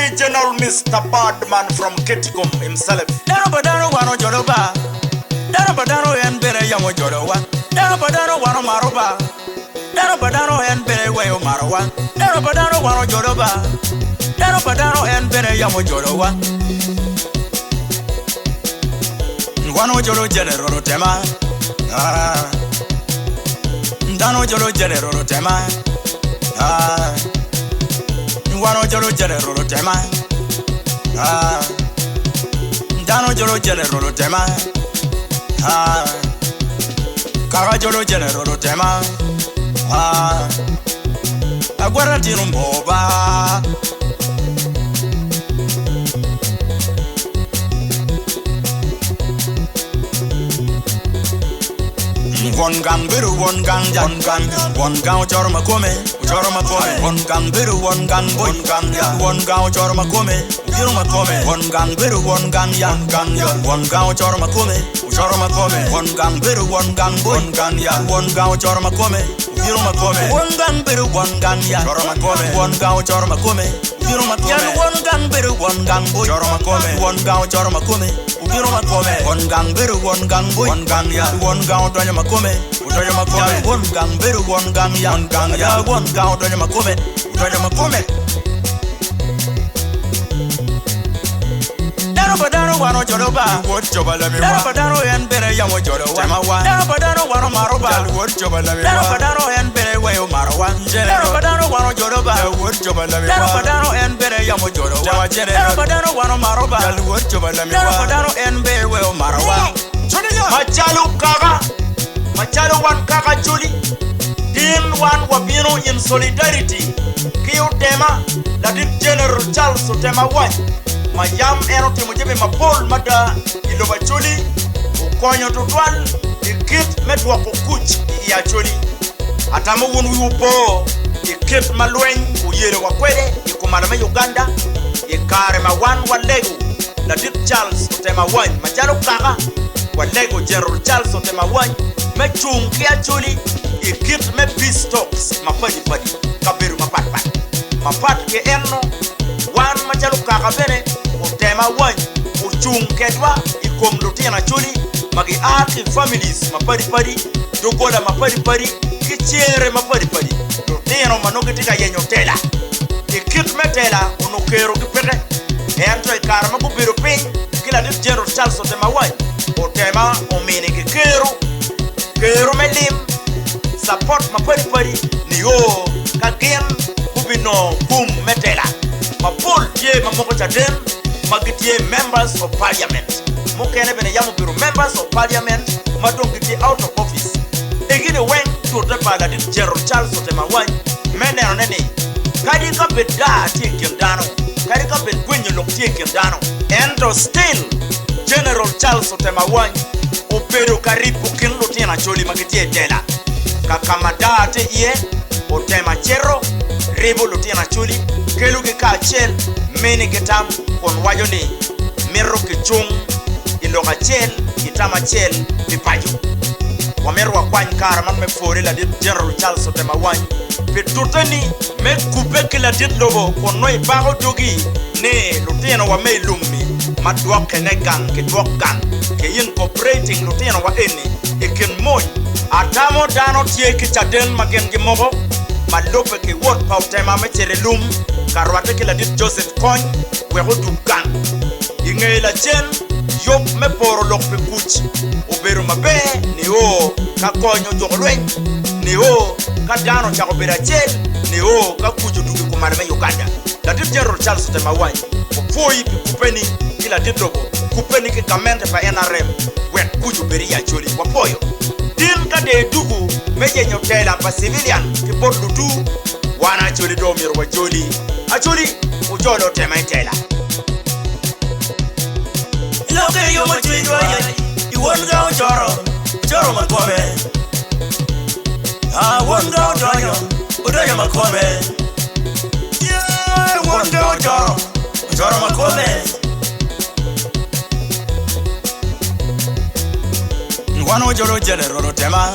original Mr. Badman from Ketigum himself. Dano badano wano joloba. Dano badano en bere yamo jolowa. Dano badano wano maroba. Dano badano en bere wayo marowa. Dano badano wano joloba. Dano badano en bere yamo jolowa. Wano jolo jele roro tema. Dano jolo jele roro tema. Wano jolo jele roro tema. Dano jolo jele roro tema. Kara jolo jele roro tema. Agora tiro boba. One gang biru one gang chorma come one gang biru one gang chorma come one gang biru one gang chorma come one gang biru one gang chorma come one gang biru one gang chorma come one gang biru one gang chorma come one gang biru one gang tonya makome utonya makome one gang biru one gang tonya makome utonya makome Dano wano joloba what jobala mi Dano badano en bere yamo jolowa Dano badano wano maroba what jobala mi Dano badano en bere wayo marowa Dano badano wano joloba what jobala mi Dano badano en bere yamo jolowa Dano badano wano maroba what jobala mi Dano badano en bere wayo marowa Machalo wan kaka Juli din wan wabino in solidarity kiyo tema la dip General Charles tema wan mayam eno timo jebe mapol mada iloba Juli ukonyo tutwal ikit medwa kukuch ya Juli atamo wun wiupo ikit malwen uyere wakwede ikumarame Uganda ikare mawan walegu la dip Charles tema wan machalo kaka walego General Charles tema wan me chunki actually ikit me peace talks mapadi kabiru mapat ke enno wan machalo kaka bene utema wan uchunkedwa ikomlutia na chuli magi ati families mapadi dogola mapadi kichere mapadi lutino manogitika yenyo tela ikit metela unokero kipete ento ikarma kubiru pin kila dit General Charles utema wan utema omini kero melim support mapari ni yo kagen kubino metela mapol ye mamoko chaden magitie members of parliament mokene bene yamu biro members of parliament madongiti out of office egine wen to the bala dit General Charles Otema wan mene onene kadi ka beda tikindano kadi ka bedwenyo loktikindano and still General Charles Otema wan Opero karibu kinlo tina choli makitie tela kakamadate iye otema chero ribu lutina choli kelu kika chel mini kitam kon wajoni miru kichung iloga chel kitama chel pipayu wameru wa kwany kara man mefori la dit General Charles Otema wany pitutani me kubeki la dit lobo kon noi bago jogi ne lutina wa me lummi madwak kene gang kitwak gang ke incorporating lutino wa eni ikin moy atamo dano tie ki chaden magen gi mogo malope ke wot pa Otema mechere lum karwate ke la dit Joseph Kony we ho dukan ingela chen yop me poro lok pe kuch oberu mabe ni o ka konyo jogolwen ni o ka dano cha obera chen ni o ka kuju duki kumarme Uganda la dit General Charles Otema wan foi kupeni kila didogo kupeni ke kamente pa NRM wet kuju beri ya choli wapoyo din ka de dugu meje nyotela pa civilian ki bordu du wana choli do miro wa choli a choli ujolo Otema itela loke yo machwido ya iwon ga choro makome won ga odoyo makome won ga choro makome wano jolo jele roro Tema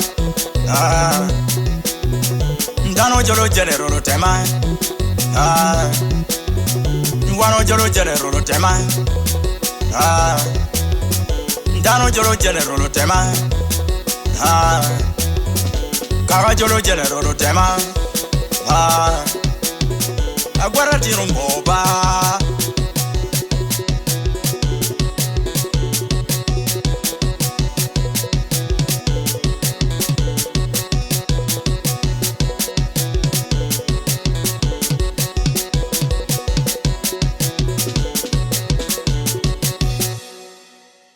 ndano jolo jele roro Tema Guano jolo general tema. Ah. Dano jolo general tema. Ah. Kaga jolo general tema. Ah. Agora tiro moba.